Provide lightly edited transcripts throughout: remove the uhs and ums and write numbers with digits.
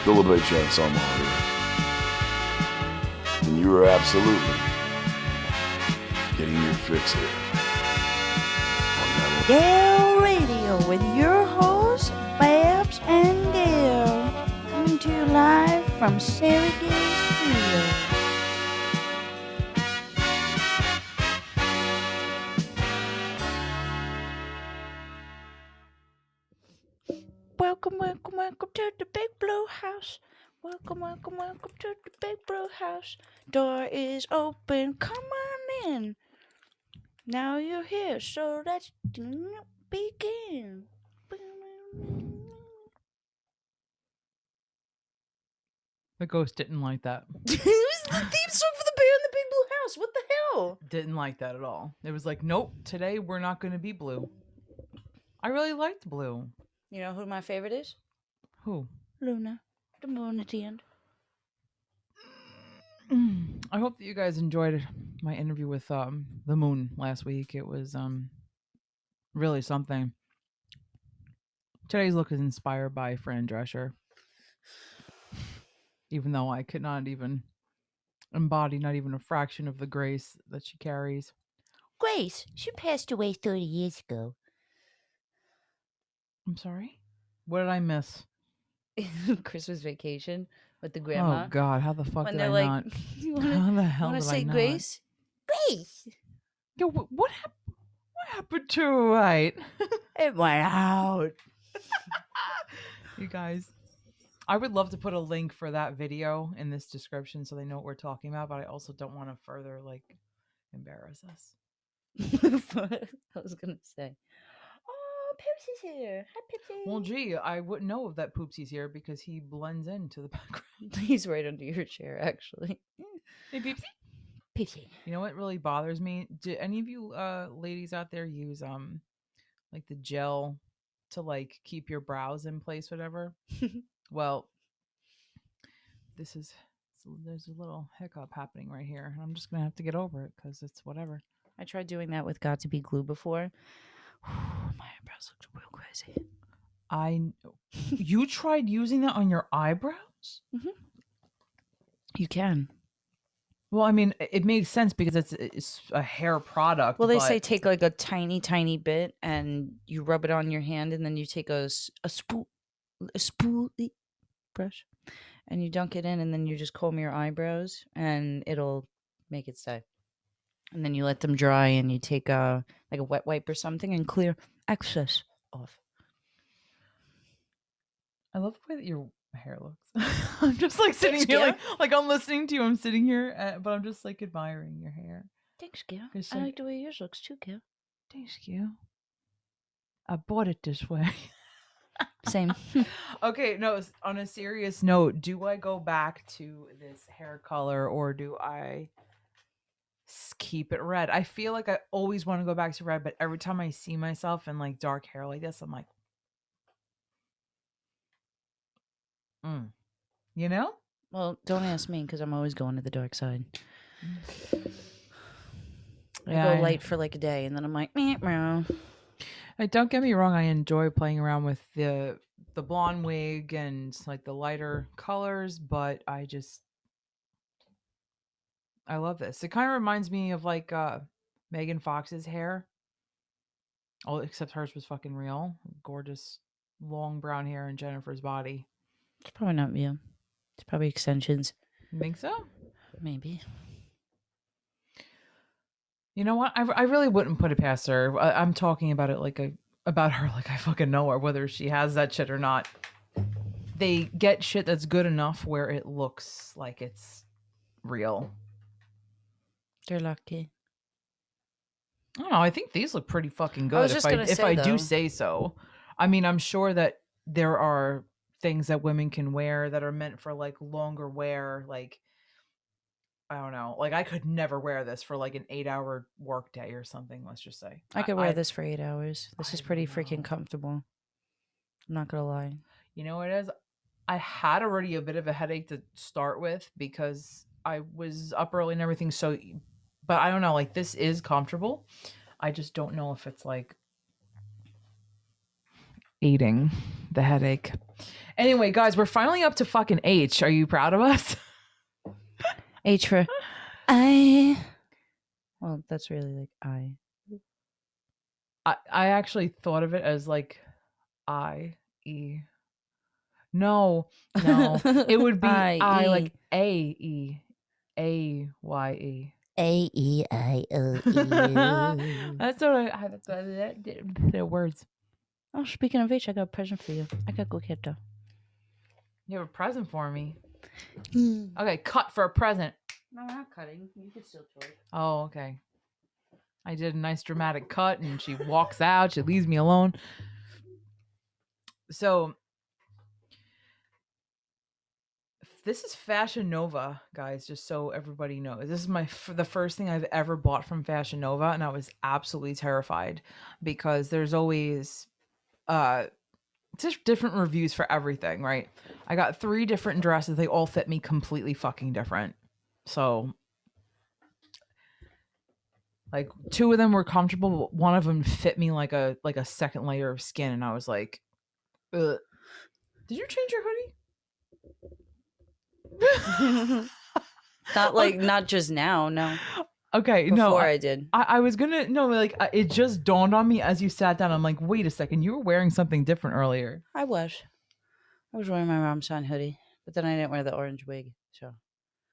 Celebration somehow here. And you are absolutely getting your fix here. Gale Radio with your hosts, Babs and Gale. Coming to you live from Sheffield. Welcome to the Big Blue House. Welcome to the Big Blue House. Door is open, come on in. Now you're here, so let's begin. The ghost didn't like that. It was the theme song for the Bear in the Big Blue House. What the hell? Didn't like that at all. It was like, nope, today we're not going to be blue. I really liked blue. You know who my favorite is? Who? Luna. The moon at the end. I hope that you guys enjoyed my interview with the moon last week. It was really something. Today's look is inspired by Fran Drescher. Even though I could not even embody not even a fraction of the grace that she carries. Grace, she passed away 30 years ago. I'm sorry? What did I miss? Christmas Vacation with the grandma. Oh God, how the fuck When did they're I like, not? you How the hell wanna did say I not? Grace? Grace! Yo, what happened to her, right? It went out. You guys, I would love to put a link for that video in this description so they know what we're talking about, but I also don't want to further embarrass us. I was gonna say, oh, Pepsi's here. Hi, Pepsi. Well, gee, I wouldn't know that Poopsie's here because he blends into the background. He's right under your chair, actually. Hey, Poopsie. Pepsi. You know what really bothers me? Do any of you ladies out there use like the gel to like keep your brows in place, whatever? Well, there's a little hiccup happening right here, and I'm just gonna have to get over it because it's whatever. I tried doing that with Got to Be Glue before. My eyebrows looked real crazy. You tried using that on your eyebrows? Mm-hmm. You can. Well, I mean, it makes sense because it's a hair product. Well, they say take like a tiny, tiny bit and you rub it on your hand, and then you take a spool brush and you dunk it in, and then you just comb your eyebrows and it'll make it stay. And then you let them dry and you take a wet wipe or something and clear excess off. I love the way that your hair looks. I'm just like sitting here, like I'm listening to you. I'm sitting here, but I'm just like admiring your hair. Thanks, Gil. I like the way yours looks too, Gil. Thanks, Gil. I bought it this way. Same. Okay, no, on a serious note, do I go back to this hair color or do I keep it red? I feel like I always want to go back to red, but every time I see myself in like dark hair like this, I'm like, you know? Well, don't ask me because I'm always going to the dark side. I go light for like a day and then I'm like, meow. Don't get me wrong, I enjoy playing around with the blonde wig and like the lighter colors, but I love this. It kind of reminds me of like Megan Fox's hair. Oh, except hers was fucking real. Gorgeous long brown hair in Jennifer's body. It's probably not real. It's probably extensions. You think so? Maybe. You know what? I really wouldn't put it past her. I'm talking about it about her like I fucking know her, whether she has that shit or not. They get shit that's good enough where it looks like it's real. They're lucky. I don't know. I think these look pretty fucking good. I was just gonna if say, I do though. say so. I mean, I'm sure that there are things that women can wear that are meant for like longer wear. Like, I don't know. Like I could never wear this for like an 8-hour work day or something. Let's just say I could wear this for 8 hours. This is pretty freaking comfortable. I'm not gonna lie. You know what it is? I had already a bit of a headache to start with because I was up early and everything. So, but I don't know. Like this is comfortable. I just don't know if it's like aiding the headache. Anyway, guys, we're finally up to fucking H. Are you proud of us? H for I. Well, that's really like I. I actually thought of it as like I E. No, it would be I like A-E. A-Y-E. A-E-I-O-U. That's what they're words. Oh, speaking of H, I got a present for you. I got coqueta. You have a present for me. Mm. Okay, cut for a present. No, we're not cutting. You can still talk. Oh, okay. I did a nice dramatic cut and she walks out. She leaves me alone. So this is Fashion Nova, guys, just so everybody knows. This is the first thing I've ever bought from Fashion Nova, and I was absolutely terrified because there's always just different reviews for everything, right? I got 3 different dresses. They all fit me completely fucking different. So like 2 of them were comfortable, but one of them fit me like a second layer of skin, and I was like, ugh. Did you change your hoodie? Not just now, no. Okay, Before I did. I was gonna it just dawned on me as you sat down. I'm like, wait a second, you were wearing something different earlier. I was wearing my mom's son hoodie, but then I didn't wear the orange wig, so.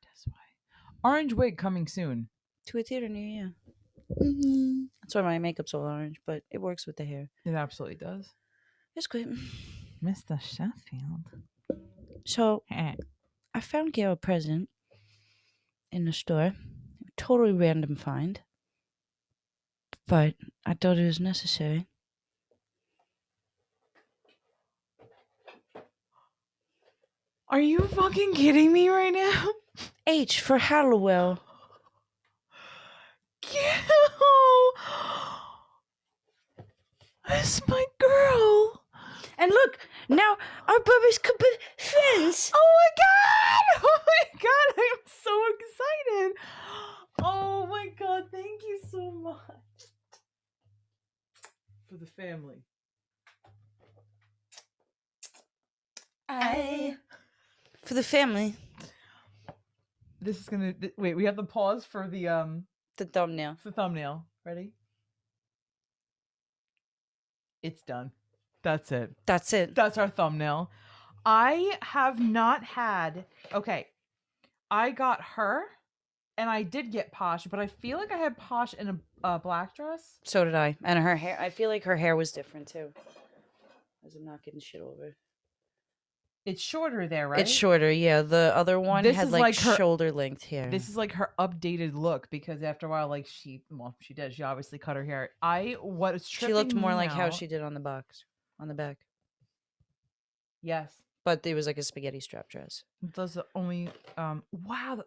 That's why. Orange wig coming soon. To a theater near you. Mm-hmm. That's why my makeup's all orange, but it works with the hair. It absolutely does. It's good. Mr. Sheffield. So, I found Gail a present in the store. Totally random find. But I thought it was necessary. Are you fucking kidding me right now? H for Hallowell. That's my girl. And look, now our brothers could be friends. Oh my god! Oh my god! I'm so excited. Oh my god! Thank you so much for the family. For the family. This is gonna wait. We have to pause for the thumbnail. The thumbnail. Ready? It's done. That's it. That's it. That's our thumbnail. I have not had. Okay, I got her, and I did get Posh, but I feel like I had Posh in a black dress. So did I. And her hair. I feel like her hair was different too. As I'm not getting shit over. It's shorter there, right? It's shorter, yeah. The other one had like her shoulder length hair. This is like her updated look because after a while, like she did. She obviously cut her hair. She looked more like how she did on the box, on the back. Yes, but it was like a spaghetti strap dress. Those are only wow.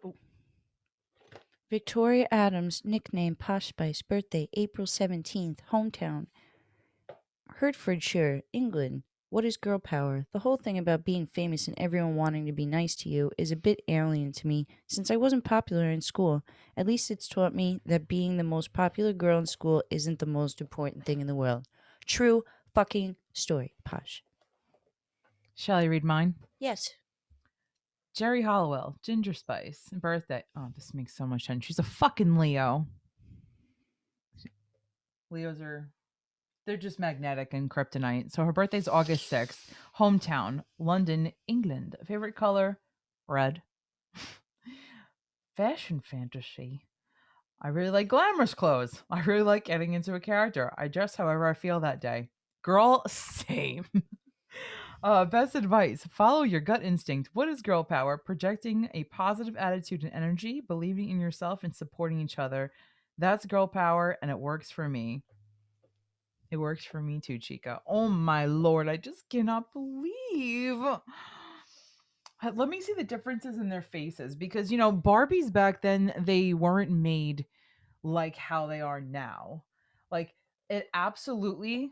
Victoria Adams, nickname Posh Spice, birthday April 17th, hometown Hertfordshire, England. What is girl power? The whole thing about being famous and everyone wanting to be nice to you is a bit alien to me since I wasn't popular in school. At least it's taught me that being the most popular girl in school isn't the most important thing in the world. True fucking story, Posh. Shall I read mine? Yes. Jerry Hollowell, Ginger Spice, birthday. Oh, this makes so much sense. She's a fucking Leo. Leos they're just magnetic and kryptonite. So her birthday's August 6th. Hometown, London, England. Favorite color, red. Fashion fantasy. I really like glamorous clothes. I really like getting into a character. I dress however I feel that day. Girl, same. Best advice. Follow your gut instinct. What is girl power? Projecting a positive attitude and energy, believing in yourself and supporting each other. That's girl power, and it works for me. It works for me too, Chica. Oh my lord, I just cannot believe. Let me see the differences in their faces because, Barbies back then, they weren't made like how they are now. Like, there's absolutely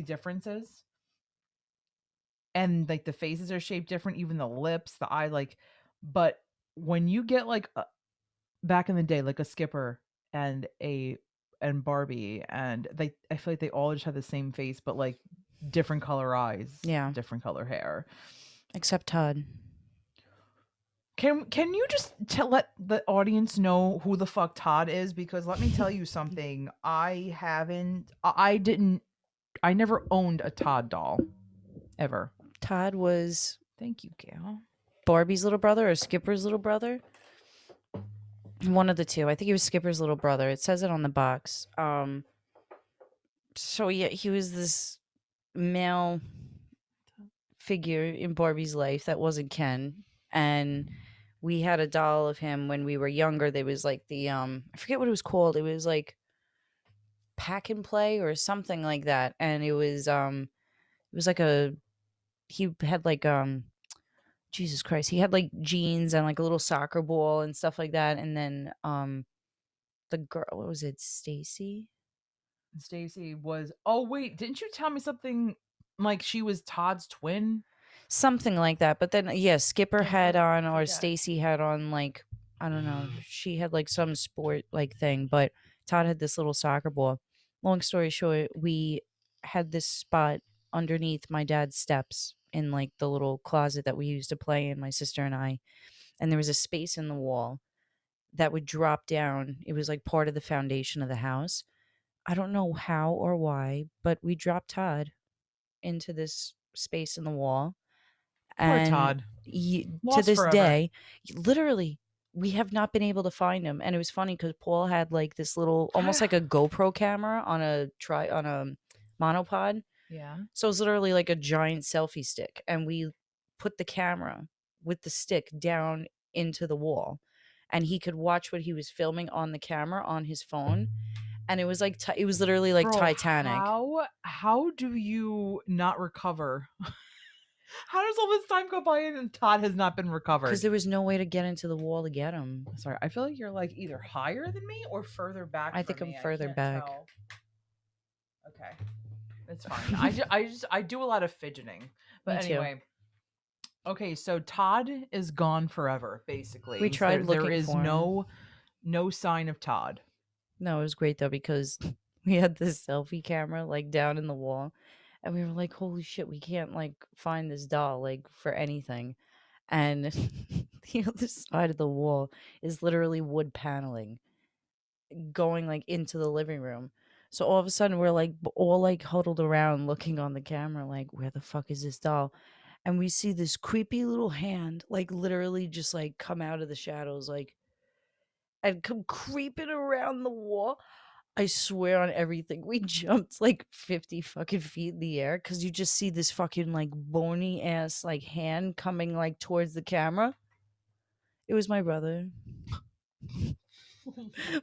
differences. And, like, the faces are shaped different, even the lips, the eye, but when you get, back in the day, like a Skipper and a and Barbie, and I feel like they all just had the same face, but like different color eyes, Yeah. different color hair. Except Todd. Can you just let the audience know who the fuck Todd is? Because let me tell you something. I never owned a Todd doll. Ever. Todd was Thank you, Gail. Barbie's little brother or Skipper's little brother. One of the two. I think he was Skipper's little brother. It says it on the box. So yeah, he was this male figure in Barbie's life that wasn't Ken. And we had a doll of him when we were younger. There was like the I forget what it was called. It was like Pack and Play or something like that. And it was like he had like Jesus Christ. He had like jeans and like a little soccer ball and stuff like that. And then the girl, what was it, Stacy? Stacy was. Oh wait, didn't you tell me something like she was Todd's twin? Something like that. But then yeah, Skipper had on or forget. Stacy had on like I don't know. She had like some sport like thing, but Todd had this little soccer ball. Long story short, we had this spot underneath my dad's steps in like the little closet that we used to play in, my sister and I. And there was a space in the wall that would drop down. It was like part of the foundation of the house. I don't know how or why, but we dropped Todd into this space in the wall. Poor And Todd. to Lost this forever. day, literally, we have not been able to find him. And it was funny because Paul had like this little, almost like a GoPro camera on a monopod. Yeah. So it was literally like a giant selfie stick, and we put the camera with the stick down into the wall, and he could watch what he was filming on the camera on his phone. And it was like it was literally like Bro, Titanic. How do you not recover? How does all this time go by and Todd has not been recovered? Because there was no way to get into the wall to get him. Sorry, I feel like you're like either higher than me or further back. I think from I'm me. further can't back. tell. Okay, it's fine. I do a lot of fidgeting, but Me too. anyway. Okay, so Todd is gone forever. Basically, We tried there looking is for him. no sign of Todd. No, it was great though because we had this selfie camera like down in the wall, and we were like, "Holy shit, we can't like find this doll like for anything." And the other side of the wall is literally wood paneling going like into the living room. So all of a sudden we're like all like huddled around looking on the camera like, where the fuck is this doll? And we see this creepy little hand like literally just like come out of the shadows like and come creeping around the wall. I swear on everything. We jumped like 50 fucking feet in the air because you just see this fucking like bony ass like hand coming like towards the camera. It was my brother.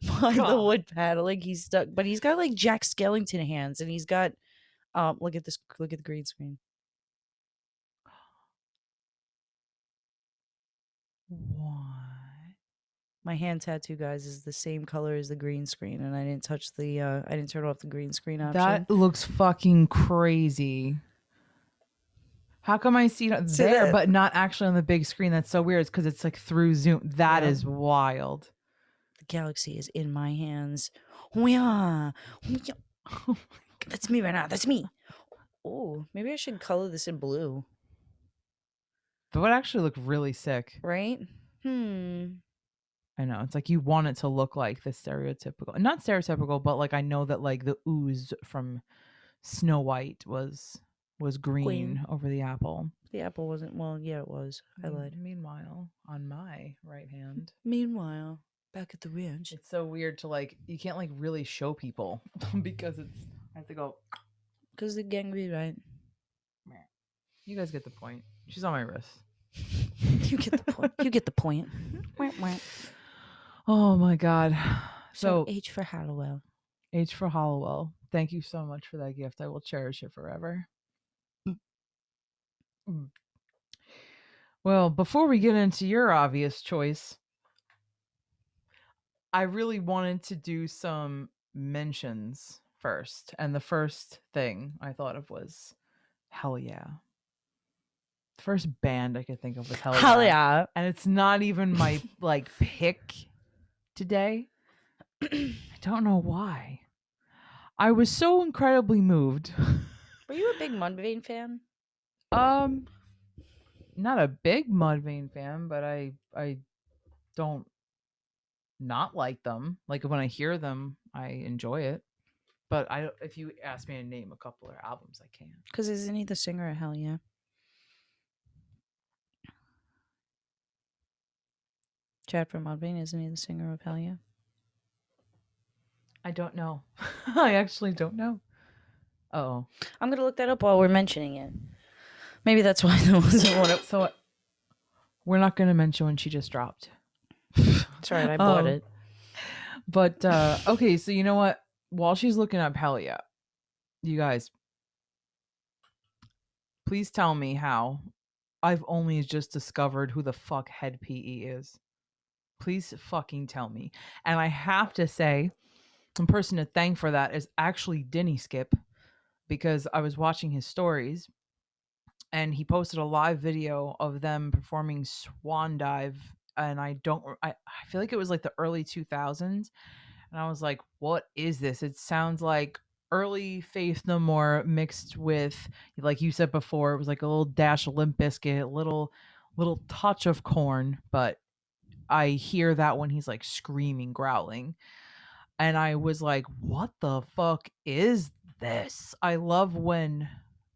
Behind the wood paneling, he's stuck, but he's got like Jack Skellington hands, and he's got look at this, look at the green screen. What? My hand tattoo, guys, is the same color as the green screen, and I didn't touch the I didn't turn off the green screen option. That looks fucking crazy. How come I see it there, but not actually on the big screen? That's so weird. It's because it's like through Zoom. That is wild. The galaxy is in my hands. Yeah. That's me right now. That's me. Oh, maybe I should color this in blue. That would actually look really sick. Right? I know. It's like you want it to look like the stereotypical. Not stereotypical, but like I know that like the ooze from Snow White was green over the apple. The apple wasn't. Well, yeah, it was. I lied. Meanwhile, on my right hand. Meanwhile, back at the ranch. It's so weird to like, you can't like really show people because it's, I have to go. Because the gang be right. You guys get the point. She's on my wrist. You get the point. You get the point. Oh my God. So H for Hallowell. H for Hollowell. Thank you so much for that gift. I will cherish it forever. Well, before we get into your obvious choice, I really wanted to do some mentions first. And the first thing I thought of was Hell Yeah. The first band I could think of was Hell Yeah. Hell Yeah. And it's not even my like pick today. I don't know why. I was so incredibly moved. Were you a big Mudvayne fan? um, Not a big Mudvayne fan, but I don't not like them. Like when I hear them, I enjoy it. But I if you ask me to name a couple of their albums, I can't. Because isn't he the singer of Hell Yeah? Chad from Mudvayne, isn't he the singer of Hell Yeah? I don't know. I actually don't know. Oh, I'm gonna look that up while we're mentioning it. Maybe that's why there wasn't one. so we're not going to mention when she just dropped. That's right, I bought it. But okay, so you know what? While she's looking up Hell Yeah, you guys, please tell me how I've only just discovered who the fuck Head PE is. Please fucking tell me. And I have to say, the person to thank for that is actually Denny Skip, because I was watching his stories and he posted a live video of them performing Swan Dive. And I feel like it was like the early 2000s. And I was like, what is this? It sounds like early Faith No More mixed with, like you said before, it was like a little dash of Limp Bizkit, little touch of Corn, but I hear that when he's like screaming, growling. And I was like, what the fuck is this? I love when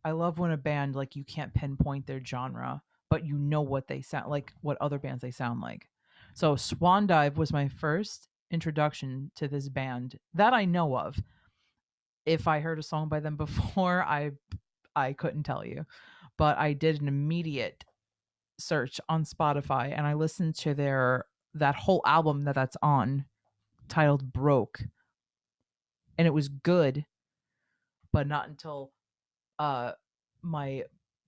a band, like, you can't pinpoint their genre, but you know what they sound like, what other bands they sound like. So Swan Dive was my first introduction to this band that I know of. If I heard a song by them before, I couldn't tell you. But I did an immediate search on Spotify and I listened to their that whole album that's on, titled Broke, and it was good, but not until uh my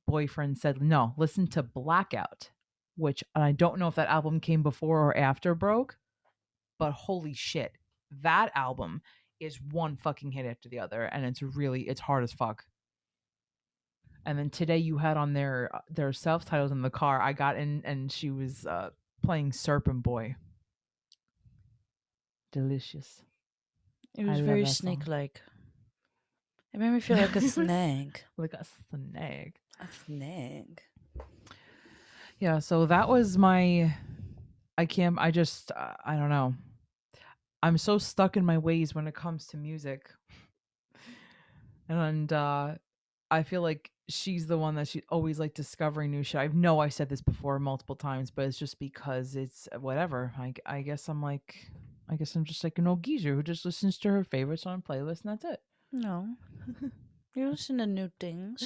boyfriend said, "No, listen to Blackout," which, and I don't know if that album came before or after Broke, but holy shit, that album is one fucking hit after the other, and it's hard as fuck. And then today you had on their self-titles in the car. I got in and she was playing Serpent Boy. Delicious. It I was love very that song. snake-like. It made me feel like a snake. Like a snake. A snake. Yeah, so that was my I just I don't know. I'm so stuck in my ways when it comes to music. And I feel like she's the one that she always like discovering new shit. I know I said this before multiple times, but it's just because it's whatever. I guess I guess I'm just like an old geezer who just listens to her favorites on a playlist and that's it. No. You listen to new things.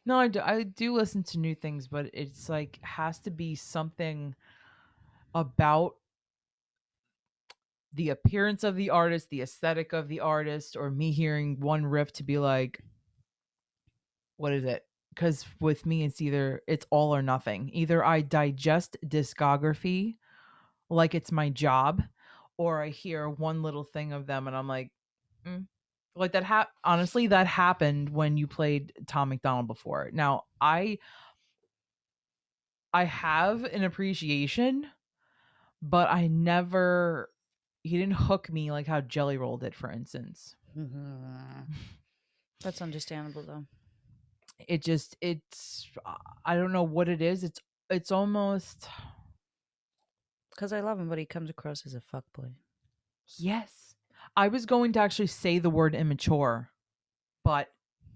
No, I do listen to new things, but it's like has to be something about the appearance of the artist, the aesthetic of the artist, or me hearing one riff to be like, what is it? Because with me, it's all or nothing. Either I digest discography like it's my job, or I hear one little thing of them and I'm like, mm. Like that. Honestly, that happened when you played Tom McDonald before. Now I have an appreciation, but I never. He didn't hook me like how Jelly Roll did, for instance. That's understandable, though. It's I don't know what it is. It's almost, Because I love him, but he comes across as a fuckboy. yes. I was going to actually say the word immature, but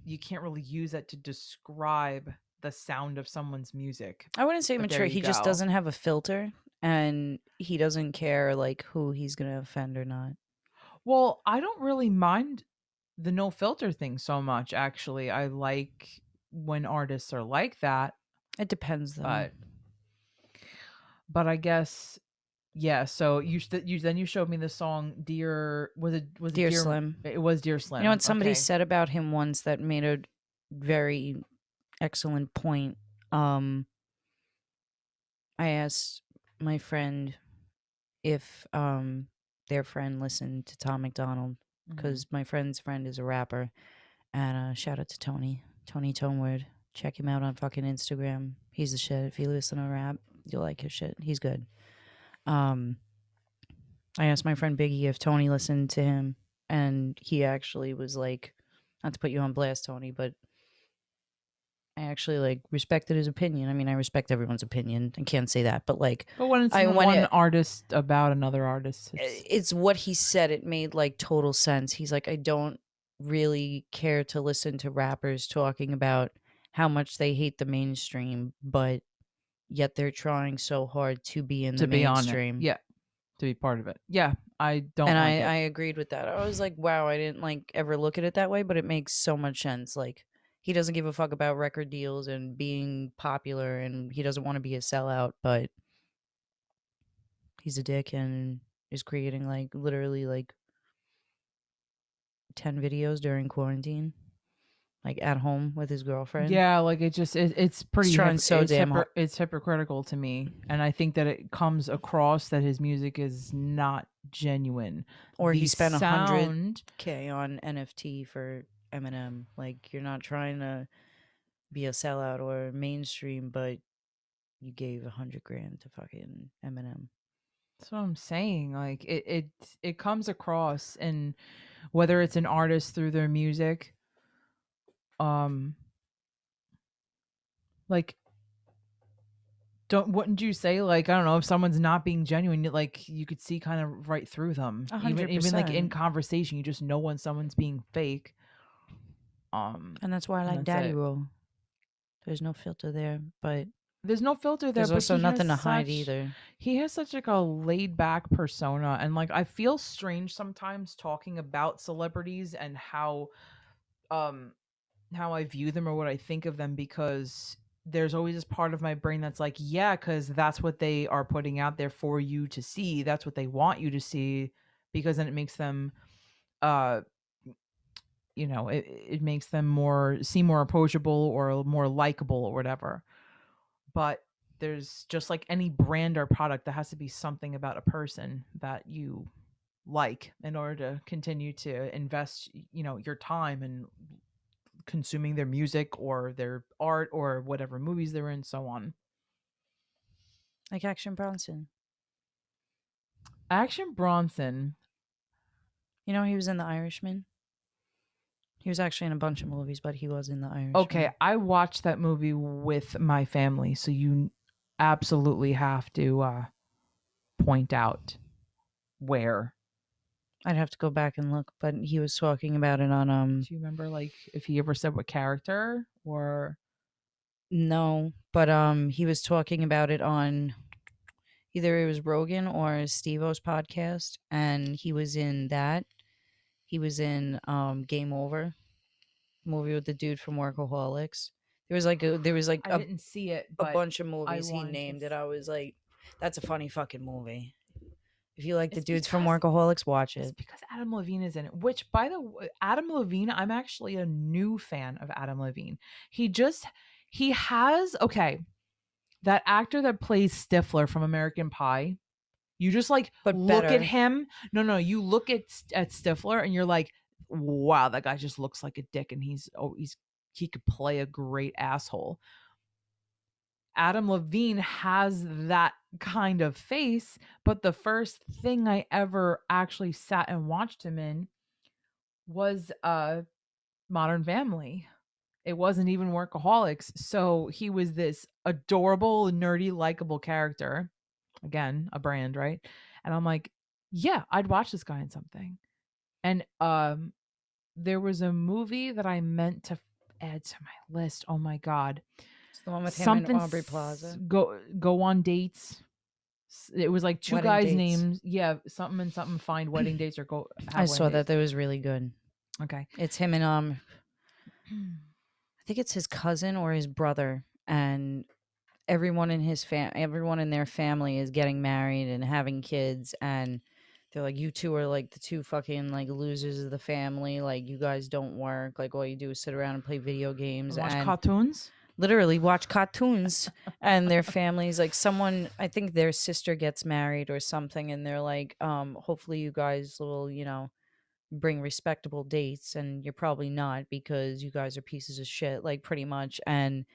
you can't really use that to describe the sound of someone's music. I wouldn't say But there mature. you He just go. doesn't have a filter, and he doesn't care like who he's gonna offend or not. Well, I don't really mind the no filter thing so much, actually. I like when artists are like that, It depends, though. but I guess, yeah. So you showed me the song Dear, was it Dear Slim. It was Dear Slim. You know what somebody Okay. said about him once that made a very excellent point. I asked my friend if their friend listened to Tom McDonald because my friend's friend is a rapper. And shout out to Tony Toneword. Check him out on fucking Instagram. He's the shit. If you listen to rap, you'll like his shit. He's good. I asked my friend Biggie if Tony listened to him, and he actually was like, not to put you on blast, Tony, but I actually like respected his opinion. I mean, I respect everyone's opinion. I can't say that, but like, But when it's I when one it artist about another artist, it's what he said. It made like total sense. He's like, I don't really care to listen to rappers talking about how much they hate the mainstream, but yet they're trying so hard to be in the to be on it. mainstream. Yeah, to be part of it. Yeah, I don't And like I it. agreed with that. I was like, wow, I didn't like ever look at it that way, but it makes so much sense. Like, he doesn't give a fuck about record deals and being popular, and he doesn't want to be a sellout, but he's a dick and is creating like literally like 10 videos during quarantine, like at home with his girlfriend. Yeah, like it's He's pretty trying so damn hard. it's hypocritical to me, and I think that it comes across that his music is not genuine. Or The he spent sound, $100K on NFT for Eminem. Like, you're not trying to be a sellout or mainstream, but you gave 100 grand to fucking Eminem. that's what I'm saying. Like it comes across, and whether it's an artist through their music, um, like don't wouldn't you say, like, I don't know, if someone's not being genuine, like you could see kind of right through them. Even like in 100%. conversation, you just know when someone's being fake. And that's why I And like that's Daddy it. Roll. There's no filter there, but There's no filter there, there's but also nothing to hide either. he has such like a laid back persona, and like I feel strange sometimes talking about celebrities and um how I view them or what I think of them, because there's always this part of my brain that's like, yeah, because that's what they are putting out there for you to see. That's what they want you to see, because then it makes them, uh, it makes them more approachable or more likable or whatever. But there's just like any brand or product, that has to be something about a person that you like in order to continue to invest, your time and consuming their music or their art or whatever movies they're in, so on. Like Action Bronson. Action Bronson. You know, he was in The Irishman. He was actually in a bunch of movies, but he was in The Okay, Irishman. I watched that movie with my family, so you absolutely have to point out where. I'd have to go back and look, but he was talking about it on Do you remember, like, if he ever said what character or? no, but he was talking about it on either it was Rogan or Steve-O's podcast, and he was in that. He was in Game Over, movie with the dude from Workaholics. There was like I didn't see it, a but bunch of I movies he wanted to. named that I was like, that's a funny fucking movie. If you like the It's dudes from because Workaholics, watch It's it. because Adam Levine is in it. Which, by the way, Adam Levine, I'm actually a new fan of Adam Levine. He has, okay, that actor that plays Stifler from American Pie. You just like But look at better. him. No, you look at Stifler and you're like, wow, that guy just looks like a dick, and he could play a great asshole. Adam Levine has that kind of face, but the first thing I ever actually sat and watched him in was Modern Family. It wasn't even Workaholics. So he was this adorable, nerdy, likable character. Again, a brand, right? And I'm like, yeah, I'd watch this guy in something. And there was a movie that I meant to add to my list. Oh my god. It's the one with him and Something Aubrey Plaza. go on dates. It was like two Wedding guys' Dates. names. Yeah, something and something. Find wedding dates or go I have wedding saw dates. that. That was really good. Okay. It's him and I think it's his cousin or his brother, and everyone in their family is getting married and having kids, and they're like, you two are like the two fucking like losers of the family. Like, you guys don't work. Like, all you do is sit around and play video games And watch and cartoons. literally watch cartoons. And their families, like, someone, I think their sister gets married or something, and they're like, hopefully you guys will, bring respectable dates, and you're probably not because you guys are pieces of shit, like, pretty much. And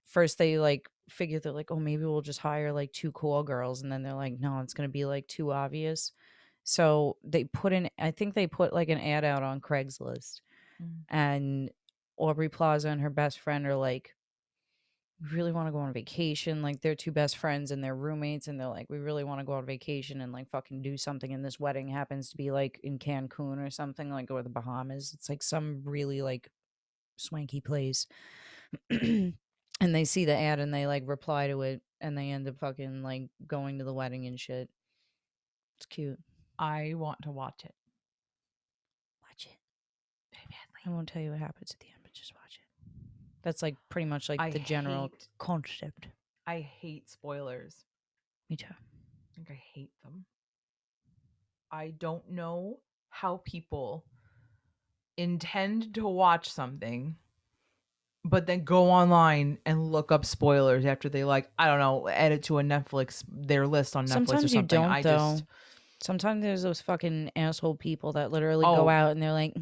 first they like figure, they're like, oh, maybe we'll just hire like two call girls, and then they're like, no, it's gonna be like too obvious. So they put in, I think they put like an ad out on Craigslist, Mm. and Aubrey Plaza and her best friend are like, we really want to go on vacation. Like, they're two best friends and they're roommates, and they're like, we really want to go on vacation and like fucking do something. And this wedding happens to be like in Cancun or something, like, or the Bahamas. It's like some really like swanky place. And they see the ad and they like reply to it, and they end up fucking like going to the wedding and shit. It's cute. I want to watch it. Watch it. I won't tell you what happens at the end, but just watch it. That's like pretty much like the general concept. I hate spoilers. Me too. I hate them. I don't know how people intend to watch something, but then go online and look up spoilers after they, like, I don't know, edit to their list on Netflix or Sometimes you something. don't, though. Sometimes there's those fucking asshole people that literally Oh. go out and they're like,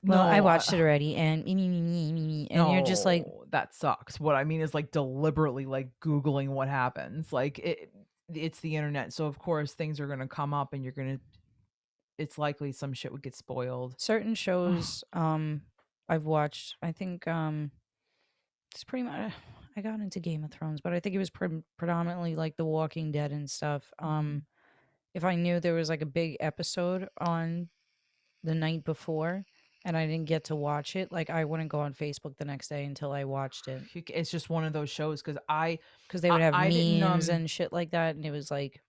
well, I watched it already, and you're just like, that sucks. What I mean is, like, deliberately like Googling what happens. Like, it's the internet, so of course things are gonna come up, and it's likely some shit would get spoiled. certain shows I've watched. I think it's pretty much, I got into Game of Thrones, but I think it was predominantly like The Walking Dead and stuff. If I knew there was like a big episode on the night before and I didn't get to watch it, like, I wouldn't go on Facebook the next day until I watched it, It's just one of those shows because they would have I didn't, memes and shit like that, and it was like,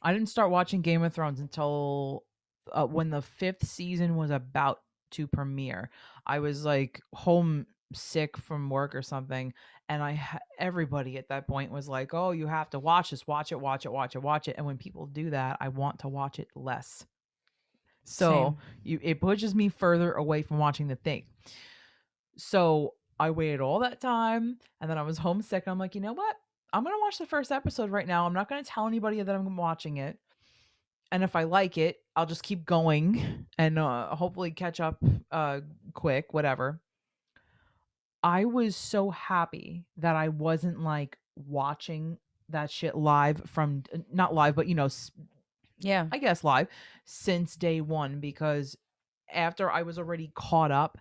I didn't start watching Game of Thrones until when the 5th season was about to premiere. I was like homesick from work or something, and everybody at that point was like, "Oh, you have to watch this, watch it, watch it, watch it, watch it." And when people do that, I want to watch it less. So it pushes me further away from watching the thing. So I waited all that time, and then I was homesick. And I'm like, you know what? I'm gonna watch the first episode right now. I'm not gonna tell anybody that I'm watching it. And if I like it, I'll just keep going and hopefully catch up quick, whatever. I was so happy that I wasn't like watching that shit live from, not live, but yeah, I guess live since day one, because after I was already caught up,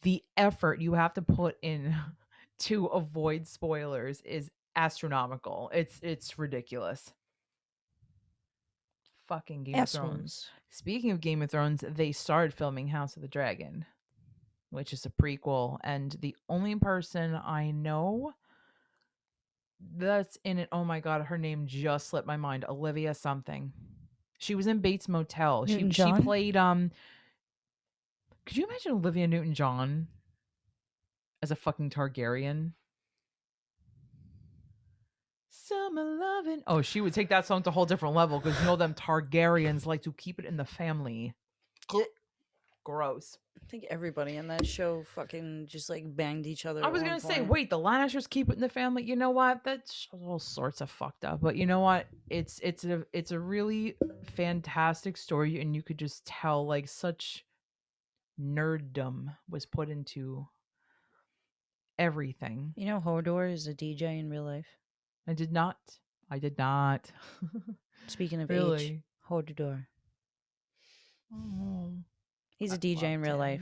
the effort you have to put in to avoid spoilers is astronomical. It's ridiculous. Fucking Game of Thrones. Speaking of Game of Thrones, they started filming House of the Dragon, which is a prequel, and the only person I know that's in it, oh my god, her name just slipped my mind. Olivia something. She was in Bates Motel. She played could you imagine Olivia Newton-John as a fucking Targaryen? Summer lovin'. Oh, she would take that song to a whole different level, because you know them Targaryens like to keep it in the family. Gross. I think everybody in that show fucking just like banged each other. I was gonna say, wait, the Lannisters keep it in the family. You know what? That's all sorts of fucked up. But you know what? It's a really fantastic story, and you could just tell like such nerddom was put into everything. You know, Hodor is a DJ in real life. I did not. Speaking of really? age, Hodor. Oh, He's a DJ in real life.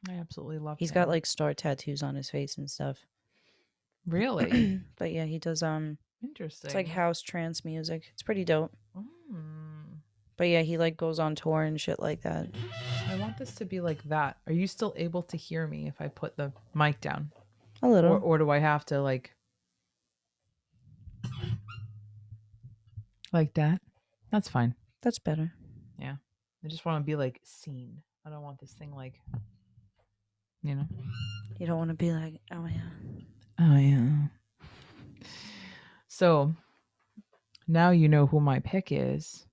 I absolutely love him. He's got like star tattoos on his face and stuff. Really? But yeah, he does Interesting. It's like house trance music. It's pretty dope. Mm. But yeah, he like goes on tour and shit like that. I want this to be like that. Are you still able to hear me if I put the mic down? A little. Or do I have to like that? That's fine. That's better. Yeah. I just want to be like seen. I don't want this thing like, you know. You don't want to be like, oh yeah. Oh yeah. So now you know who my pick is.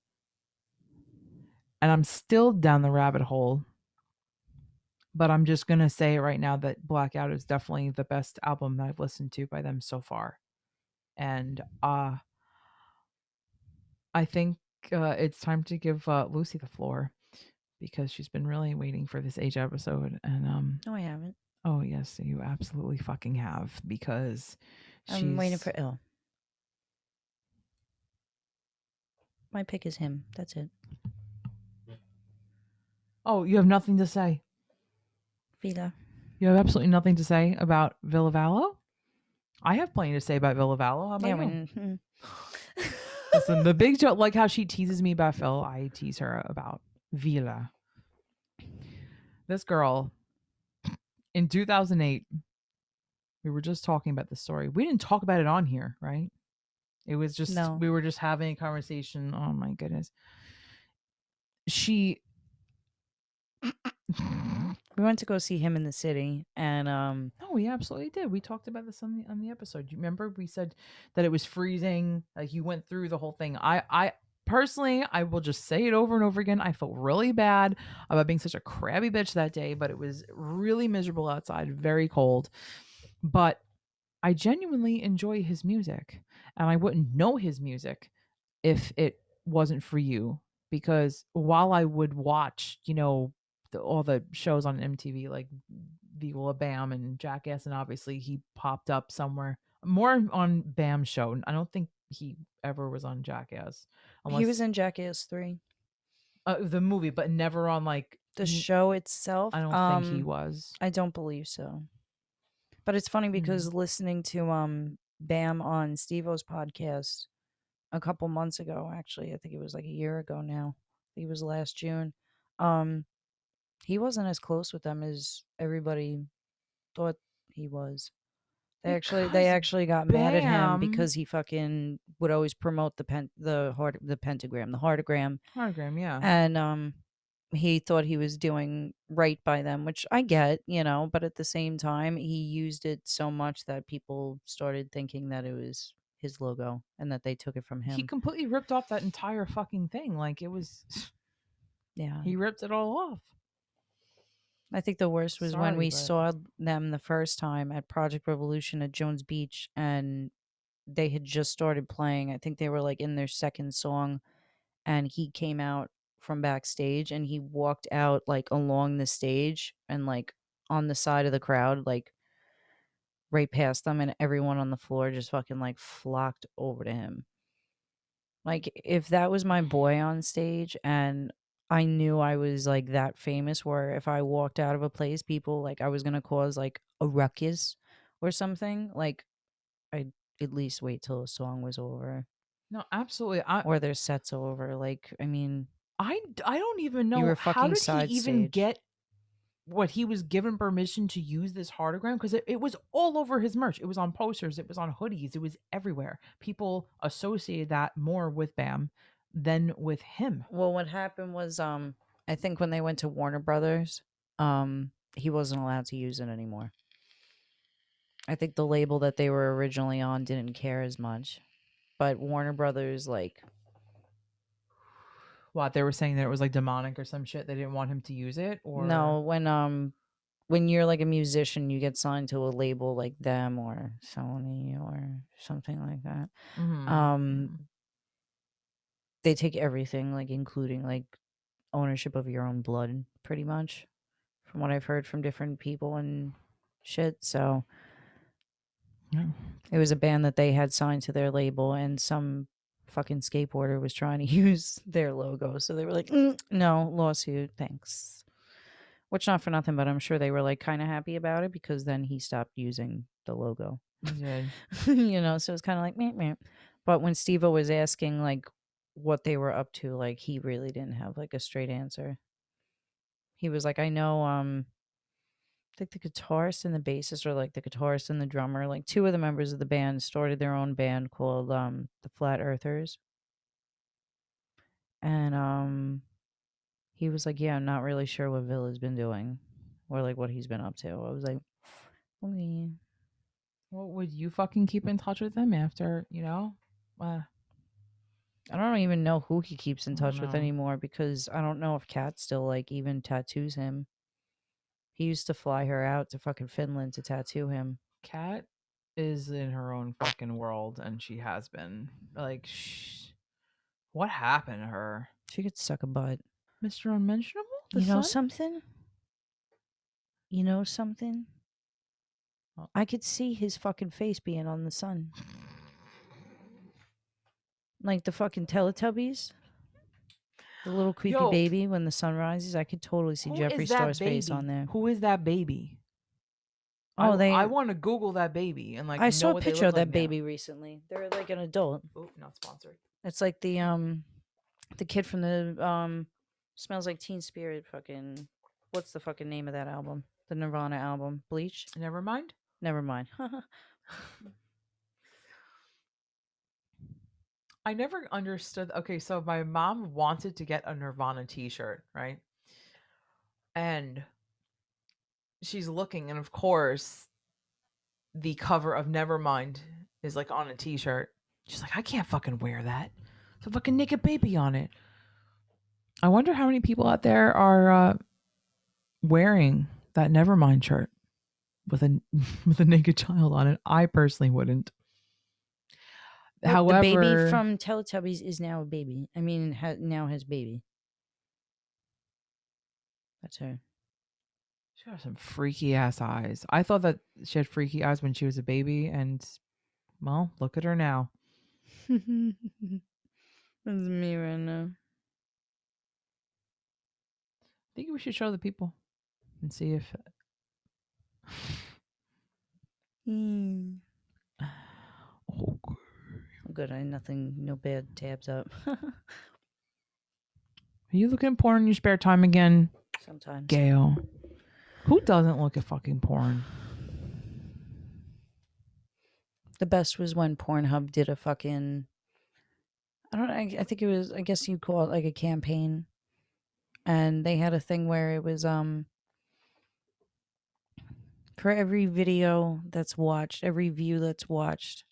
And I'm still down the rabbit hole. But I'm just going to say right now that Blackout is definitely the best album that I've listened to by them so far. And I think it's time to give Lucy the floor, because she's been really waiting for this age episode. And No, I haven't. Oh yes, you absolutely fucking have, because I'm waiting for ill. My pick is him. That's it. Oh, you have nothing to say. Vila. You have absolutely nothing to say about Villavallo? I have plenty to say about Villavallo. How about Yeah, you? Listen, the big joke, like how she teases me about Phil, I tease her about Vila. This girl, in 2008, we were just talking about the story. We didn't talk about it on here, right? It was just, No. we were just having a conversation. Oh my goodness. She, We went to go see him in the city, and no, we absolutely did. We talked about this on the episode. You remember we said that it was freezing. Like you went through the whole thing. I personally, I will just say it over and over again. I felt really bad about being such a crabby bitch that day, but it was really miserable outside, very cold. But I genuinely enjoy his music, and I wouldn't know his music if it wasn't for you. Because while I would watch, all the shows on MTV like Viva Bam and Jackass, and obviously he popped up somewhere more on Bam's show. I don't think he ever was on Jackass, he was unless in Jackass 3. the movie, but never on like. The show I itself, don't think he was. I don't believe so. But it's funny Mm. because listening to Bam on Steve-O's podcast a couple months ago, actually, I think it was like a year ago now. I think it was last June. Um, he wasn't as close with them as everybody thought he was. They Because actually got mad at him Bam because he fucking would always promote the pentagram, the heartogram, Hologram, yeah. and he thought he was doing right by them, which I get, but at the same time, he used it so much that people started thinking that it was his logo and that they took it from He him. completely ripped off that entire fucking thing. Like it was, Yeah. he ripped it all off. I think the worst was when Sorry, we but saw them the first time at Project Revolution at Jones Beach, and they had just started playing. I think they were like in their second song, and he came out from backstage and he walked out like along the stage and like on the side of the crowd, like right past them, and everyone on the floor just fucking like flocked over to him. Like if that was my boy on stage and I knew I was like that famous, where if I walked out of a place, people like I was gonna cause like a ruckus or something, like I'd at least wait till the song was over no, absolutely. I or their set's over. Like, I mean, I don't even you know were how fucking did he side even stage. get what he was given permission to use this heartogram, because it was all over his merch. It was on posters, it was on hoodies, it was everywhere. People associated that more with Bam than with him. Well, what happened was, I think when they went to Warner Brothers, he wasn't allowed to use it anymore. I think the label that they were originally on didn't care as much, but Warner Brothers, like, What, they were saying that it was like demonic or some shit, they didn't want him to use it, or no, when you're like a musician, you get signed to a label like them or Sony or something like that. Um, mm-hmm. they take everything, like including like ownership of your own blood, pretty much, from what I've heard from different people and shit. So Yeah. it was a band that they had signed to their label, and some fucking skateboarder was trying to use their logo. So they were like, no, lawsuit, thanks. Which, not for nothing, but I'm sure they were like kind of happy about it because then he stopped using the logo. He did. So it's kind of like, meh, meh. But when Steve-O was asking like what they were up to, like he really didn't have like a straight answer. He was like, I know, I think the guitarist and the bassist, or like the guitarist and the drummer, like two of the members of the band started their own band called the Flat Earthers. And he was like, yeah, I'm not really sure what Villa's been doing or like what he's been up to. I was like, okay. Well, would you fucking keep in touch with him after, I don't even know who he keeps in I don't touch with know. anymore, because I don't know if Kat still like even tattoos him. He used to fly her out to fucking Finland to tattoo him. Kat is in her own fucking world, and she has been. Like, what happened to her? She could suck a butt. Mr. Unmentionable? The You know son? something? You know something? Oh. I could see his fucking face being on the sun. Like the fucking Teletubbies. The little creepy Yo, baby when the sun rises. I could totally see who Jeffree is that Star's face baby? on there. Who is that baby? Oh, I want to Google that baby and like I know saw a what they picture look of that like now. baby recently. They're like an adult. Oh, not sponsored. It's like the kid from the Smells Like Teen Spirit fucking, what's the fucking name of that album? The Nirvana album, Bleach? Never mind. Never mind. I never understood. Okay, so my mom wanted to get a Nirvana t-shirt, right? And she's looking, and of course, the cover of Nevermind is like on a t-shirt. She's like, I can't fucking wear that. It's a fucking naked baby on it. I wonder how many people out there are wearing that Nevermind shirt with a with a naked child on it. I personally wouldn't. Well, However, the baby from Teletubbies is now a baby. I mean, now has baby. That's her. she has some freaky ass eyes. I thought that she had freaky eyes when she was a baby, and well, look at her now. That's me right now. I think we should show the people and see if. Oh, Good. I nothing. No bad tabs up. are you looking at porn in your spare time again, Sometimes. Gail? Who doesn't look at fucking porn? The best was when Pornhub did a fucking, I don't know, I think it was, I guess you'd call it like a campaign. And they had a thing where it was for every video that's watched, every view that's watched,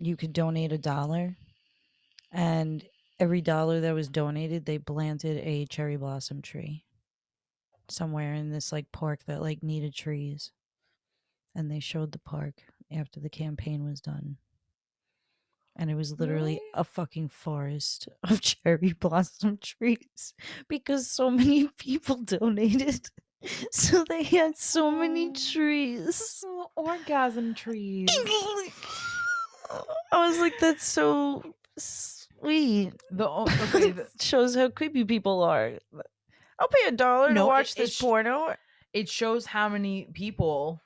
you could donate $1. And every dollar that was donated, they planted a cherry blossom tree somewhere in this like park that like needed trees. And they showed the park after the campaign was done. And it was literally Really? a fucking forest of cherry blossom trees because so many people donated. So they had so many trees. Orgasm trees. I was like, that's so sweet. Okay, Shows how creepy people are. I'll pay $1 to No, watch it this porno. it shows how many people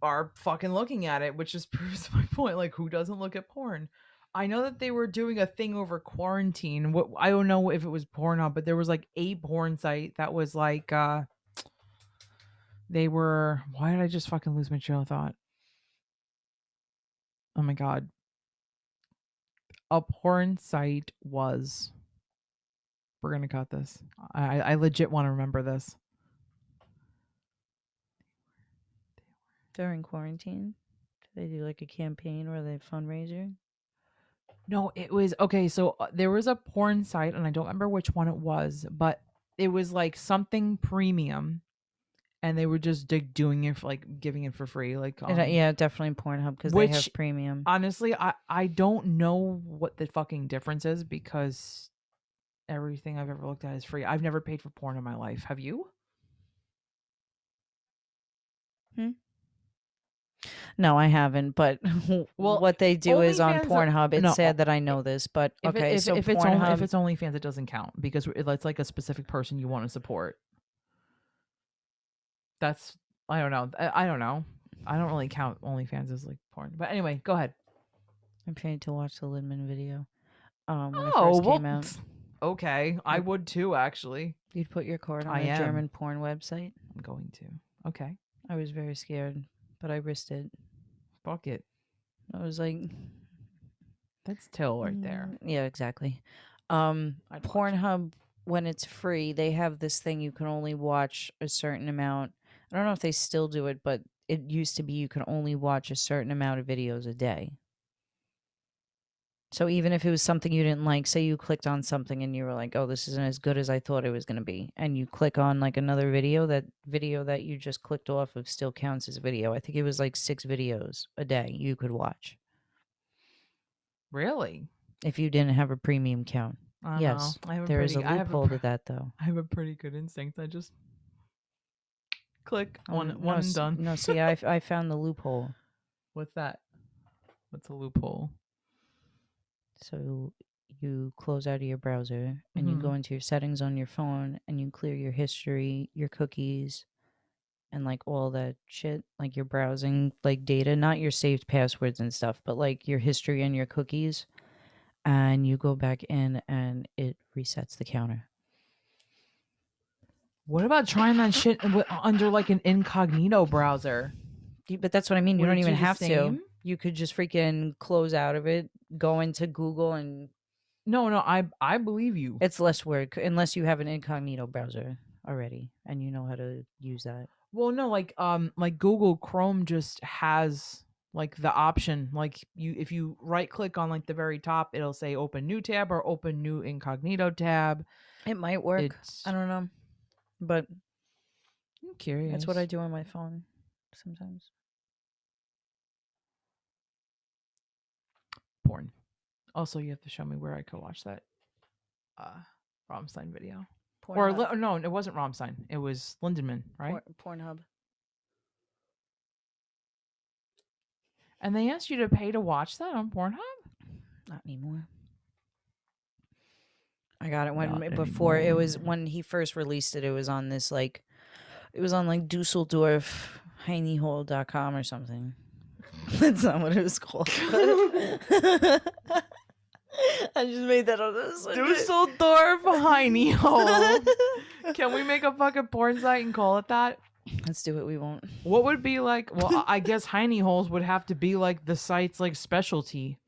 are fucking looking at it, which just proves my point. Like, who doesn't look at porn? I know that they were doing a thing over quarantine. What I don't know if it was Pornhub, but there was like a porn site that was like they were. Why did I just fucking lose my trail of thought? Oh my god. A porn site was. We're gonna cut this. I legit want to remember this. During quarantine, do they do like a campaign or they fundraiser? No, it was okay. So there was a porn site, and I don't remember which one it was, but it was like something premium, and they were just doing it for like giving it for free. Like, Yeah, definitely Pornhub because they have which premium. honestly, I don't know what the fucking difference is because everything I've ever looked at is free. I've never paid for porn in my life. Have you? No, I haven't. But Well, what they do is on OnlyFans, Pornhub. It's no, sad that I know this, but okay. if So it's Pornhub, if it's OnlyFans, it doesn't count because it's like a specific person you want to support. That's I don't know. I don't know. I don't really count OnlyFans as like porn. But anyway, go ahead. I'm trying to watch the Lindman video. When it Oh, first well, came out, okay. I would too, actually. you'd put your card on I a am. German porn website. I'm going to. Okay. I was very scared, but I risked it. Fuck it. I was like, That's Till right there. Yeah, exactly. I'd watch it. Pornhub, when it's free, they have this thing you can only watch a certain amount. I don't know if they still do it, but it used to be you can only watch a certain amount of videos a day. So even if it was something you didn't like, say you clicked on something and you were like, oh, this isn't as good as I thought it was going to be. And you click on like another video, that video that you just clicked off of still counts as a video. I think it was like 6 videos a day you could watch. Really? If you didn't have a premium count. Yes. There is a loophole to that though. I have a pretty good instinct. I just click one no, and done. No, see, I found the loophole. What's that? What's a loophole? So you close out of your browser and you go into your settings on your phone and you clear your history, your cookies, and like all that shit, like your browsing like data, not your saved passwords and stuff, but like your history and your cookies. And you go back in and it resets the counter. What about trying that shit under like an incognito browser? But that's what I mean. You Would don't it even do the have to. same? You could just freaking close out of it, go into Google, and No, I believe you. it's less work unless you have an incognito browser already and you know how to use that. Well, no, like Google Chrome just has like the option, like if you right click on like the very top, it'll say open new tab or open new incognito tab. It might work. It's I don't know. But I'm curious. that's what I do on my phone sometimes. Porn. Also, you have to show me where I could watch that Rammstein video. Pornhub. No, it wasn't Rammstein. It was Lindemann, right? Pornhub. And they asked you to pay to watch that on Pornhub? Not anymore. I got it Not before it was anymore. when he first released it. It was on this like, it was on like Dusseldorf HeineHole.com or something. That's not what it was called. I just made that up. Dusseldorf Heine Hole. Can we make a fucking porn site and call it that? Let's do it. We won't. What would be like? Well, I guess Heine Holes would have to be like the site's like specialty.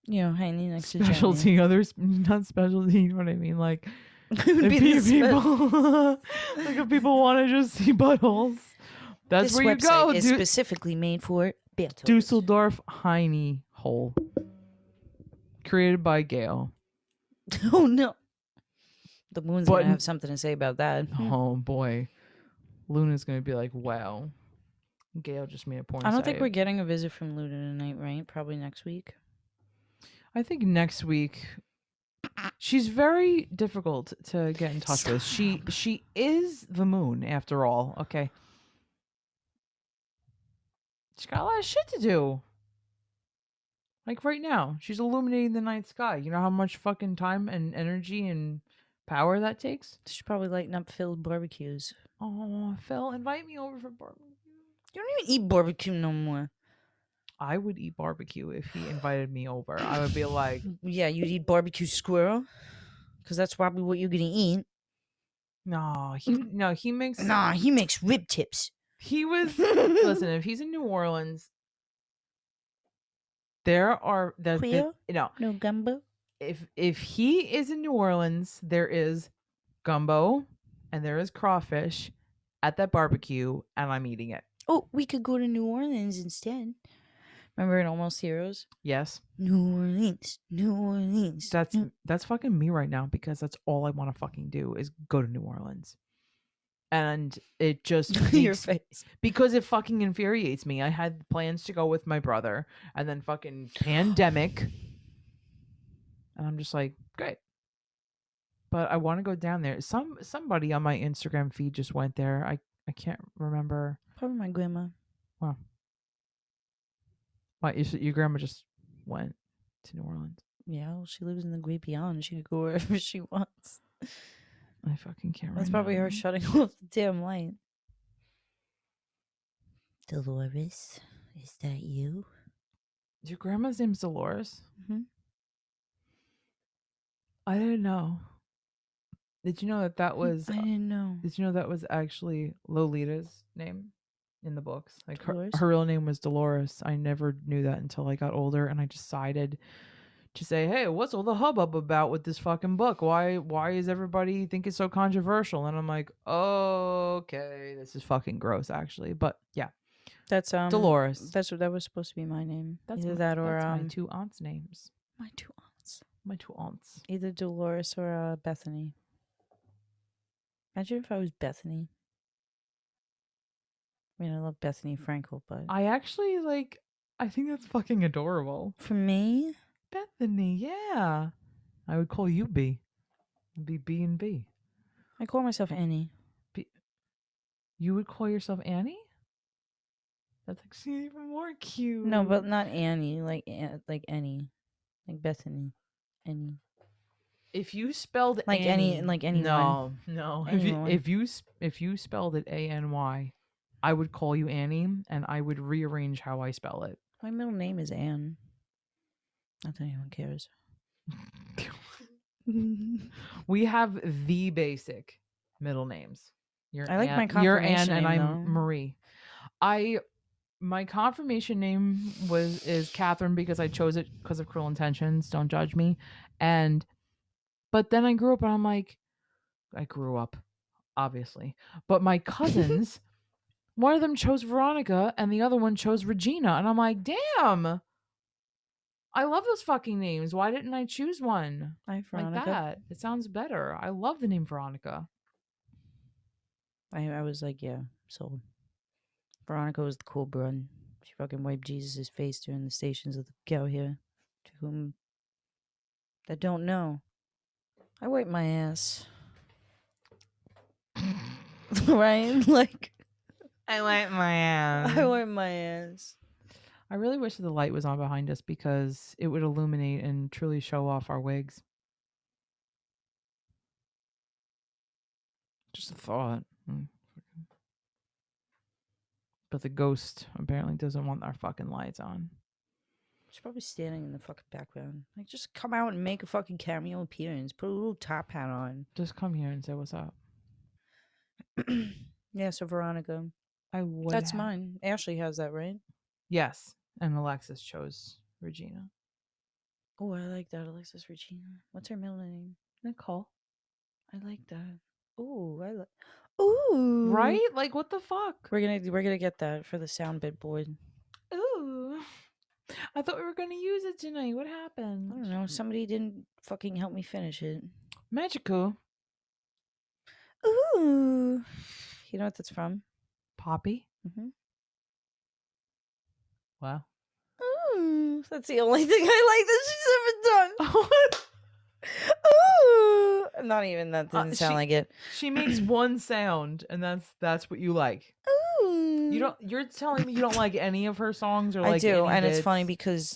You know, Heine next to Jenny. Specialty, others not specialty. You know what I mean? Like It would be if people, like if people want to just see buttholes, that's this where you go. website is specifically made for buttholes. Dusseldorf Heine Hole, created by Gail. Oh no, the moon's gonna have something to say about that. Oh boy, Luna's gonna be like, "Wow, Gail just made a porn." I don't think we're getting a visit from Luna tonight, right? Probably next week. I think next week. She's very difficult to get in touch with. She is the moon after all. Okay. She's got a lot of shit to do. Like right now, she's illuminating the night sky. You know how much fucking time and energy and power that takes? She's probably lighting up Phil's barbecues. Oh, Phil, invite me over for barbecue. You don't even eat barbecue no more. I would eat barbecue if he invited me over. I would be like, yeah, you'd eat barbecue squirrel, because that's probably what you're gonna eat. he makes he makes rib tips. He was listen. If he's in New Orleans, no gumbo. If he is in New Orleans, there is gumbo and there is crawfish at that barbecue, and I'm eating it. Oh, we could go to New Orleans instead. Remember in Almost Heroes? Yes. New Orleans. That's fucking me right now, because that's all I want to fucking do is go to New Orleans. And it just your face, because it fucking infuriates me. I had plans to go with my brother, and then fucking pandemic, and I'm just like, great. But I want to go down there. Somebody on my Instagram feed just went there. I can't remember. Probably my grandma. Wow. Why your grandma just went to New Orleans? Yeah, well, she lives in the Great Beyond. She could go wherever she wants. I fucking can't remember. That's probably her shutting off the damn light. Dolores, is that you? Your grandma's name's Dolores? Mm-hmm. I didn't know. Did you know that was... I didn't know. Did you know that was actually Lolita's name in the books? Like her real name was Dolores. I never knew that until I got older, and I decided to say, hey, what's all the hubbub about with this fucking book? Why is everybody think it's so controversial? And I'm like, okay, this is fucking gross, actually. But yeah, that's Dolores. That was supposed to be my name. Either that or that's my two aunts' names. My two aunts. My two aunts. Either Dolores or Bethany. Imagine if I was Bethany. I mean, I love Bethany Frankel, but I actually I think that's fucking adorable. For me? Bethany, yeah. I would call you B. It'd be B and B. I call myself Annie. You would call yourself Annie? That's actually even more cute. No, but not Annie. Like Annie. Like Bethany. Any. If you spelled Like Annie, any, like anyone. no. Anyone. If you spelled it ANY, I would call you Annie, and I would rearrange how I spell it. My middle name is Anne. Not that anyone cares. We have the basic middle names. I like my You're Anne, confirmation and name, I'm though. Marie. My confirmation name is Catherine because I chose it because of Cruel Intentions. Don't judge me. But then I grew up, and I'm like, I grew up, obviously. But my cousins, one of them chose Veronica, and the other one chose Regina, and I'm like, damn. I love those fucking names. Why didn't I choose one Hi, like Veronica. that? It sounds better. I love the name Veronica. I was like, yeah, sold. Veronica was the cool broad. She fucking wiped Jesus' face during the Stations of the Cow here. To whom that don't know, I wipe my ass. Right? Like, I like my ass. I wipe my ass. I really wish that the light was on behind us because it would illuminate and truly show off our wigs. Just a thought. But the ghost apparently doesn't want our fucking lights on. She's probably standing in the fucking background. Like, just come out and make a fucking cameo appearance. Put a little top hat on. Just come here and say what's up. Yeah, so Veronica. I would. That's mine. Ashley has that, right? Yes. And Alexis chose Regina. Oh, I like that. Alexis Regina. What's her middle name? Nicole. I like that. Ooh, I like. Ooh. Right? Like, what the fuck? We're gonna get that for the sound bit board. Ooh. I thought we were going to use it tonight. What happened? I don't know. Somebody didn't fucking help me finish it. Magical. Ooh. You know what that's from? Poppy. Mm-hmm. Wow. Ooh. That's the only thing I like that she's ever done. Ooh. Not even that didn't sound like it. She makes one sound, and that's what you like. Ooh. You're telling me you don't like any of her songs, or I like do, any and it's bits? funny because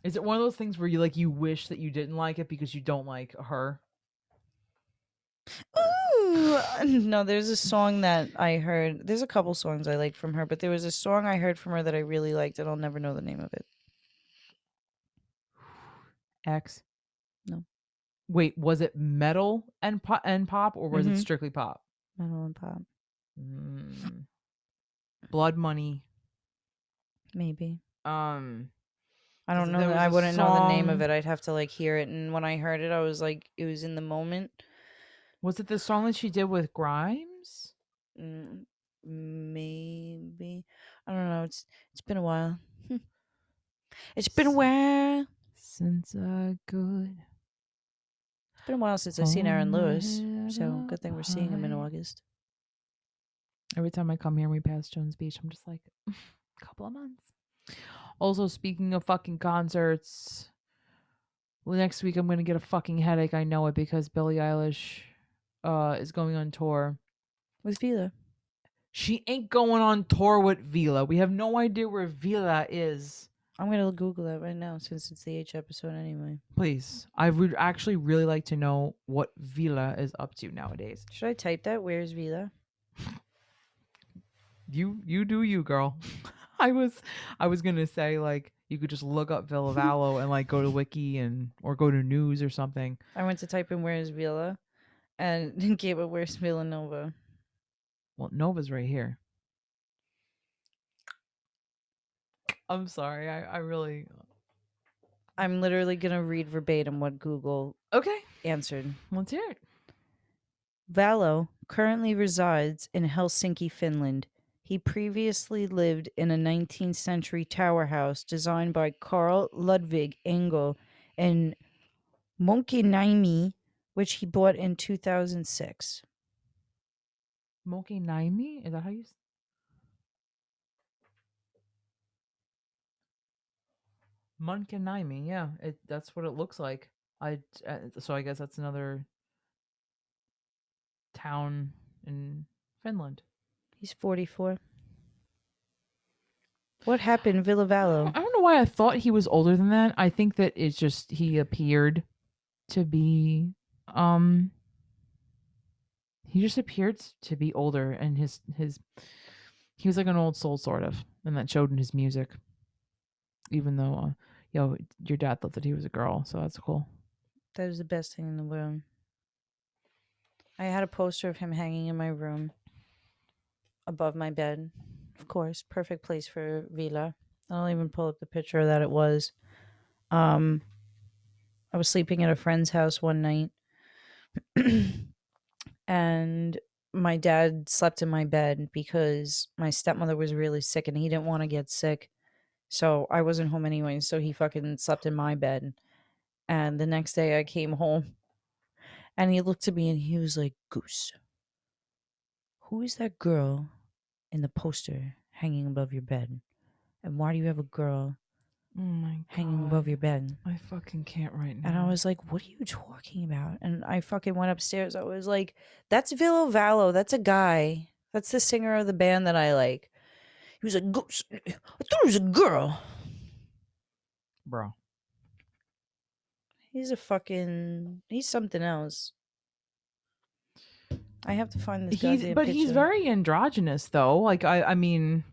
Is it one of those things where you wish that you didn't like it because you don't like her? ooh, no, there's a song that I heard. There's a couple songs I liked from her, but there was a song I heard from her that I really liked, and I'll never know the name of it. X. No. Wait, was it metal and pop, or was it strictly pop? Metal and pop. Blood Money. Maybe. I I don't know. I wouldn't know the name of it. I'd have to like hear it, and when I heard it, I was like, it was in the moment. Was it the song that she did with Grimes? Maybe. I don't know. It's been a while. It's been a while Since I could. It's been a while since I've seen Aaron Lewis, so good thing we're seeing him in August. Every time I come here and we pass Jones Beach, I'm just like, a couple of months. Also, speaking of fucking concerts, next week I'm going to get a fucking headache. I know it because Billie Eilish is going on tour. With Vila. She ain't going on tour with Vila. We have no idea where Vila is. I'm going to Google that right now since it's the H episode anyway. Please. I would actually really like to know what Vila is up to nowadays. Should I type that? Where's Vila? You do you, girl. I was gonna say like you could just look up Villa Vallo and like go to Wiki or go to news or something. I went to type in where's Vila and gave it where's Villanova. Well, Nova's right here. I'm sorry. I'm literally gonna read verbatim what Google answered. Let's hear it. Vallo currently resides in Helsinki, Finland. He previously lived in a 19th century tower house designed by Carl Ludwig Engel in Monkiniemi, which he bought in 2006. Monkiniemi? Is that how you say? Monkiniemi, yeah. That's what it looks like. So I guess that's another town in Finland. He's 44. What happened, Villa Vallo? I don't know why I thought he was older than that. I think that it's just he appeared to be he just appeared to be older, and his he was like an old soul sort of, and that showed in his music. Even though your dad thought that he was a girl, so that's cool. That is the best thing in the world. I had a poster of him hanging in my room above my bed. Of course, perfect place for Vila. I'll even pull up the picture that it was. I was sleeping at a friend's house one night and my dad slept in my bed because my stepmother was really sick and he didn't want to get sick. So I wasn't home anyway, so he fucking slept in my bed. And the next day I came home and he looked at me and he was like, "Goose, who is that girl in the poster hanging above your bed? And why do you have a girl hanging above your bed?" I fucking can't right now. And I was like, "What are you talking about?" And I fucking went upstairs. I was like, "That's Villo Vallo. That's a guy. That's the singer of the band that I like." He was like, "Goose, I thought it was a girl." Bro. He's something else. I have to find this goddamn picture. He's very androgynous though. Like I mean,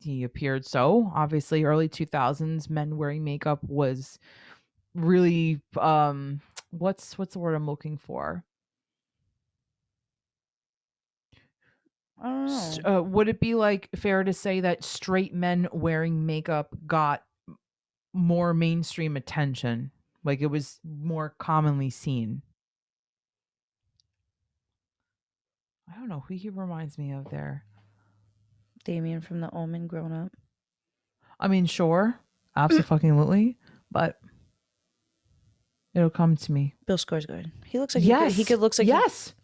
he appeared so obviously early 2000s men wearing makeup was really what's the word I'm looking for? I don't know. Would it be like fair to say that straight men wearing makeup got more mainstream attention? Like it was more commonly seen. I don't know who he reminds me of there. Damien from The Omen grown up. I mean, sure, absolutely, but it'll come to me. Bill Skarsgård. He looks like Yes, he could looks like yes.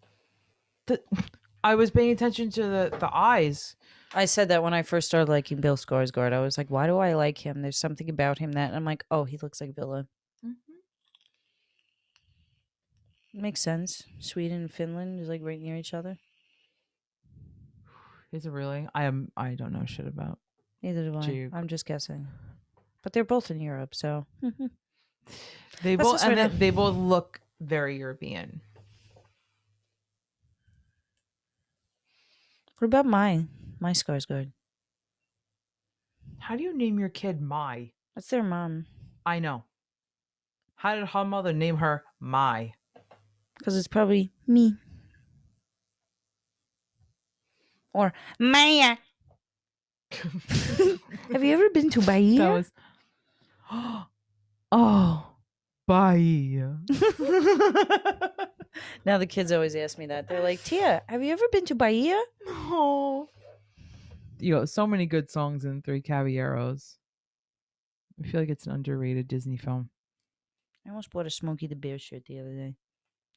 I was paying attention to the eyes. I said that when I first started liking Bill Skarsgård. I was like, "Why do I like him? There's something about him that..." And I'm like, "Oh, he looks like Villa." Makes sense. Sweden and Finland is like right near each other. Is it really? I don't know shit about. Neither do I. I'm just guessing. But they're both in Europe, so they both they both look very European. What about my Skarsgård? How do you name your kid Mai? That's their mom. I know. How did her mother name her Mai? Because it's probably me. Or Maya. Have you ever been to Bahia? That was... Oh, Bahia. Now the kids always ask me that. They're like, "Tia, have you ever been to Bahia?" Oh. So many good songs in Three Caballeros. I feel like it's an underrated Disney film. I almost bought a Smokey the Bear shirt the other day.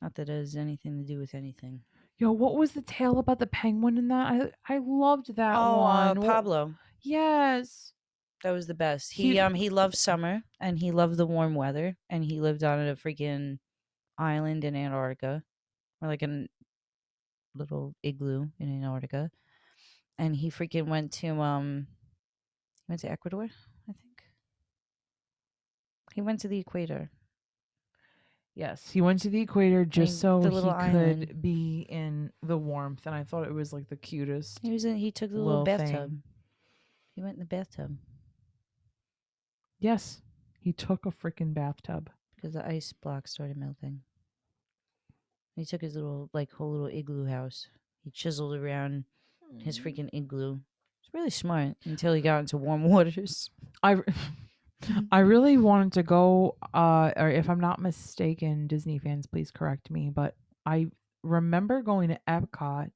Not that it has anything to do with anything. What was the tale about the penguin in that? I loved that one. Pablo. Yes. That was the best. He loved summer and he loved the warm weather and he lived on a freaking island in Antarctica, or like a little igloo in Antarctica. And he freaking went to Ecuador, I think. He went to the equator. Yes, he went to the equator just so he island. could be in the warmth, and I thought it was like the cutest. He took the little bathtub. Thing. He went in the bathtub. Yes, he took a freaking bathtub because the ice block started melting. He took his whole little igloo house. He chiseled around his freaking igloo. It's really smart until he got into warm waters. I really wanted to go, or if I'm not mistaken, Disney fans, please correct me, but I remember going to Epcot,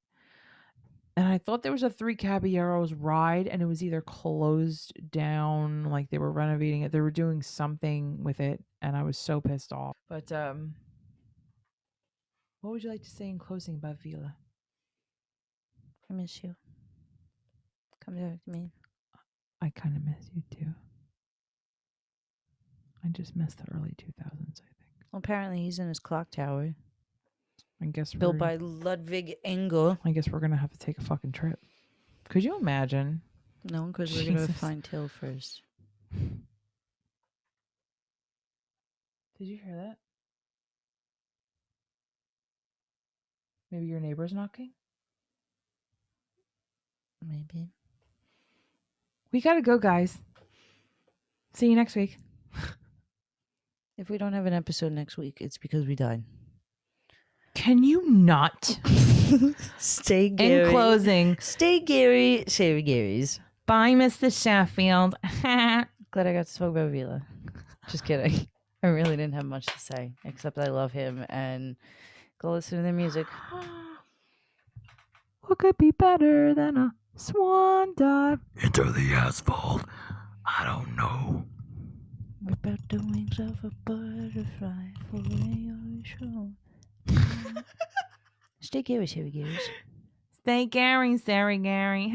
and I thought there was a Three Caballeros ride, and it was either closed down, like they were renovating it, they were doing something with it, and I was so pissed off. But what would you like to say in closing about Vila? I miss you. Come back to me. I kind of miss you too. I just missed the early 2000s, I think. Well, apparently he's in his clock tower. I guess built by Ludwig Engel. I guess we're going to have to take a fucking trip. Could you imagine? No, because we're going to find Till first. Did you hear that? Maybe your neighbor's knocking? Maybe. We gotta go, guys. See you next week. If we don't have an episode next week, it's because we died. Can you not? Stay Gary. In closing, Stay Gary. Sherry Gary's. bye, Mr. Sheffield. Glad I got to talk about Vila. Just kidding. I really didn't have much to say, except I love him and go listen to their music. What could be better than a swan dive? Into the asphalt. I don't know. About the wings of a butterfly for your show. Stay Gary, Sherry Gary's. Stay Gary, Sarah Gary.